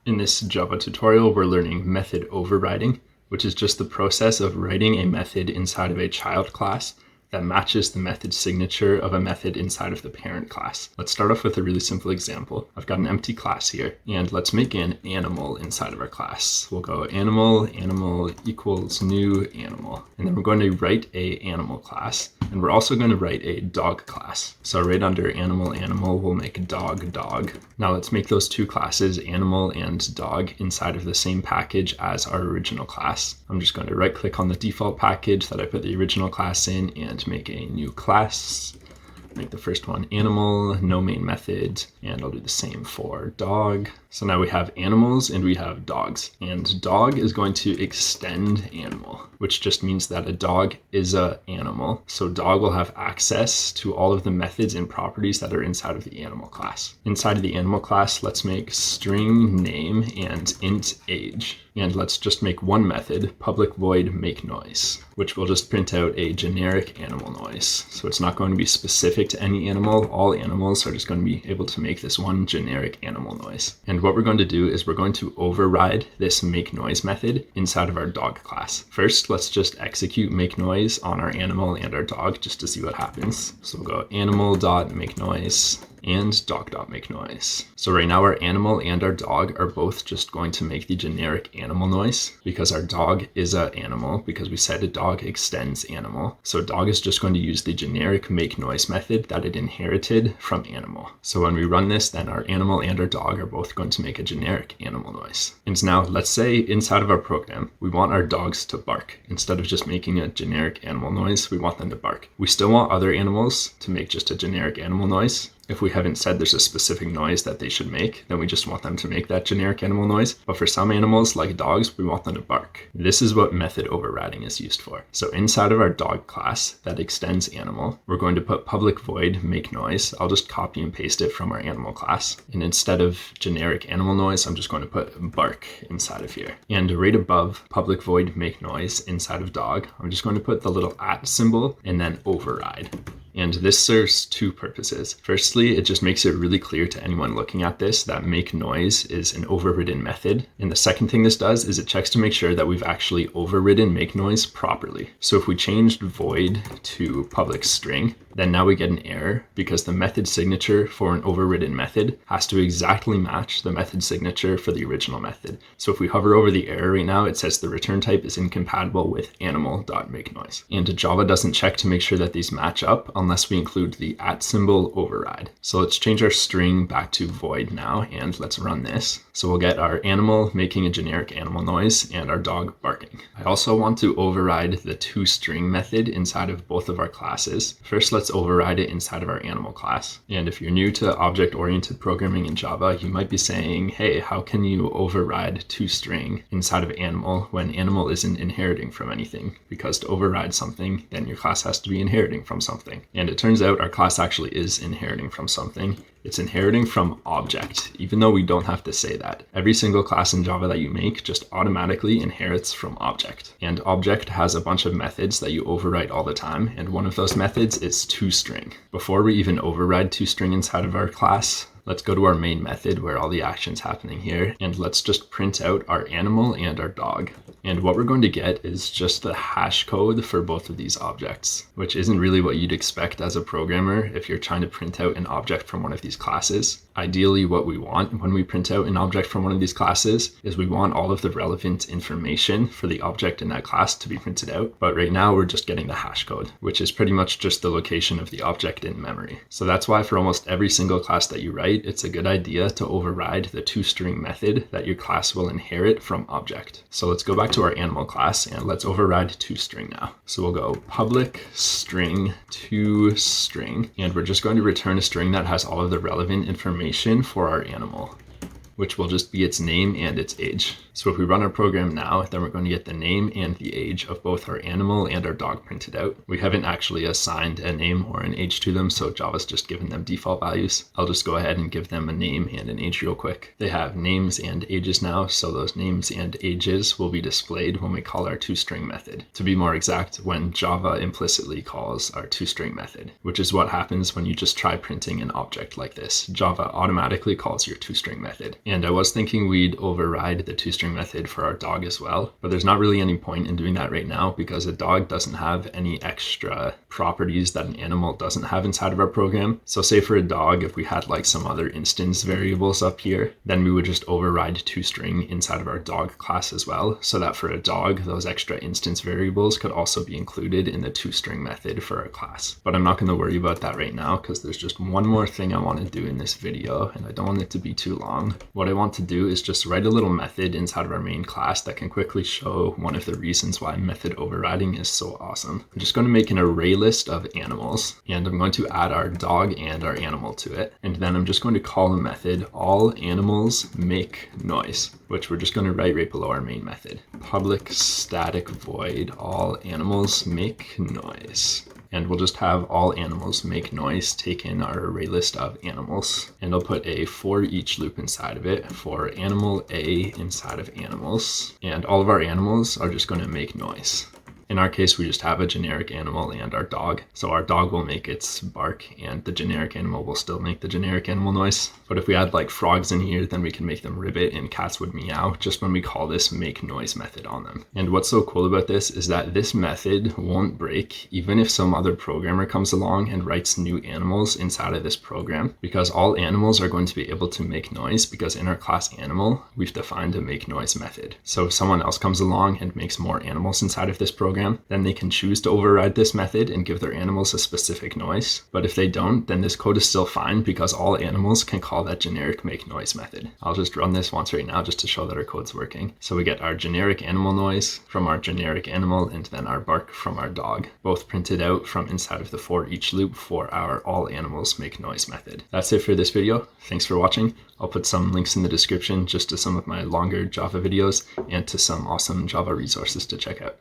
In this Java tutorial, we're learning method overriding, which is just the process of writing a method inside of a child class that matches the method signature of a method inside of the parent class. Let's start off with a really simple example. I've got an empty class here, and let's make an animal inside of our class. We'll go animal equals new animal. And then we're going to write a animal class, and we're also going to write a dog class. So right under animal, we'll make dog. Now let's make those two classes, animal and dog, inside of the same package as our original class. I'm just going to right click on the default package that I put the original class in and make a new class. Make the first one animal, no main method, and I'll do the same for dog. So now we have animals and we have dogs, and dog is going to extend animal, which just means that a dog is an animal. So dog will have access to all of the methods and properties that are inside of the animal class. Inside of the animal class, let's make string name and int age. And let's just make one method, public void make noise, which will just print out a generic animal noise. So it's not going to be specific to any animal. All animals are just going to be able to make this one generic animal noise. And what we're going to do is we're going to override this make noise method inside of our dog class. First, let's just execute make noise on our animal and our dog just to see what happens. So we'll go animal.make noise and dog.make noise. So right now our animal and our dog are both just going to make the generic animal noise because our dog is an animal, because we said a dog extends animal. So dog is just going to use the generic make noise method that it inherited from animal. So when we run this, then our animal and our dog are both going to make a generic animal noise. And now let's say inside of our program, we want our dogs to bark. Instead of just making a generic animal noise, we want them to bark. We still want other animals to make just a generic animal noise. If we haven't said there's a specific noise that they should make, then we just want them to make that generic animal noise. But for some animals, like dogs, we want them to bark. This is what method overriding is used for. So inside of our dog class that extends animal, we're going to put public void make noise. I'll just copy and paste it from our animal class. And instead of generic animal noise, I'm just going to put bark inside of here. And right above public void make noise inside of dog, I'm just going to put the little @ symbol and then override. And this serves two purposes. Firstly, it just makes it really clear to anyone looking at this that make noise is an overridden method. And the second thing this does is it checks to make sure that we've actually overridden make noise properly. So if we changed void to public string, then now we get an error because the method signature for an overridden method has to exactly match the method signature for the original method. So if we hover over the error right now, it says the return type is incompatible with animal.makeNoise. And Java doesn't check to make sure that these match up unless we include the @ symbol override. So let's change our string back to void now, and let's run this. So we'll get our animal making a generic animal noise and our dog barking. I also want to override the toString method inside of both of our classes. First, let's override it inside of our animal class. And if you're new to object-oriented programming in Java, you might be saying, hey, how can you override toString inside of animal when animal isn't inheriting from anything? Because to override something, then your class has to be inheriting from something. And it turns out our class actually is inheriting from something. It's inheriting from object, even though we don't have to say that. Every single class in Java that you make just automatically inherits from object. And object has a bunch of methods that you override all the time, and one of those methods is toString. Before we even override toString inside of our class, let's go to our main method where all the action's happening here, and let's just print out our animal and our dog. And what we're going to get is just the hash code for both of these objects, which isn't really what you'd expect as a programmer if you're trying to print out an object from one of these classes. Ideally, what we want when we print out an object from one of these classes is we want all of the relevant information for the object in that class to be printed out. But right now we're just getting the hash code, which is pretty much just the location of the object in memory. So that's why for almost every single class that you write, it's a good idea to override the toString method that your class will inherit from object. So let's go back to our animal class and let's override toString now. So we'll go public string toString, and we're just going to return a string that has all of the relevant information for our animal, which will just be its name and its age. So if we run our program now, then we're going to get the name and the age of both our animal and our dog printed out. We haven't actually assigned a name or an age to them, so Java's just given them default values. I'll just go ahead and give them a name and an age real quick. They have names and ages now, so those names and ages will be displayed when we call our toString method. To be more exact, when Java implicitly calls our toString method, which is what happens when you just try printing an object like this. Java automatically calls your toString method. And I was thinking we'd override the toString method for our dog as well, but there's not really any point in doing that right now because a dog doesn't have any extra properties that an animal doesn't have inside of our program. So say for a dog, if we had like some other instance variables up here, then we would just override toString inside of our dog class as well, so that for a dog, those extra instance variables could also be included in the toString method for our class. But I'm not going to worry about that right now because there's just one more thing I want to do in this video, and I don't want it to be too long. What I want to do is just write a little method inside of our main class that can quickly show one of the reasons why method overriding is so awesome. I'm just going to make an array list of animals, and I'm going to add our dog and our animal to it. And then I'm just going to call a method all animals make noise, which we're just going to write right below our main method. Public static void all animals make noise. And we'll just have all animals make noise take in our array list of animals. And I'll put a for each loop inside of it for animal A inside of animals. And all of our animals are just going to make noise. In our case, we just have a generic animal and our dog. So our dog will make its bark and the generic animal will still make the generic animal noise. But if we had like frogs in here, then we can make them ribbit and cats would meow just when we call this make noise method on them. And what's so cool about this is that this method won't break even if some other programmer comes along and writes new animals inside of this program, because all animals are going to be able to make noise because in our class animal, we've defined a make noise method. So if someone else comes along and makes more animals inside of this program, then they can choose to override this method and give their animals a specific noise. But if they don't, then this code is still fine because all animals can call that generic make noise method. I'll just run this once right now just to show that our code's working. So we get our generic animal noise from our generic animal and then our bark from our dog, both printed out from inside of the for each loop for our all animals make noise method. That's it for this video. Thanks for watching. I'll put some links in the description just to some of my longer Java videos and to some awesome Java resources to check out.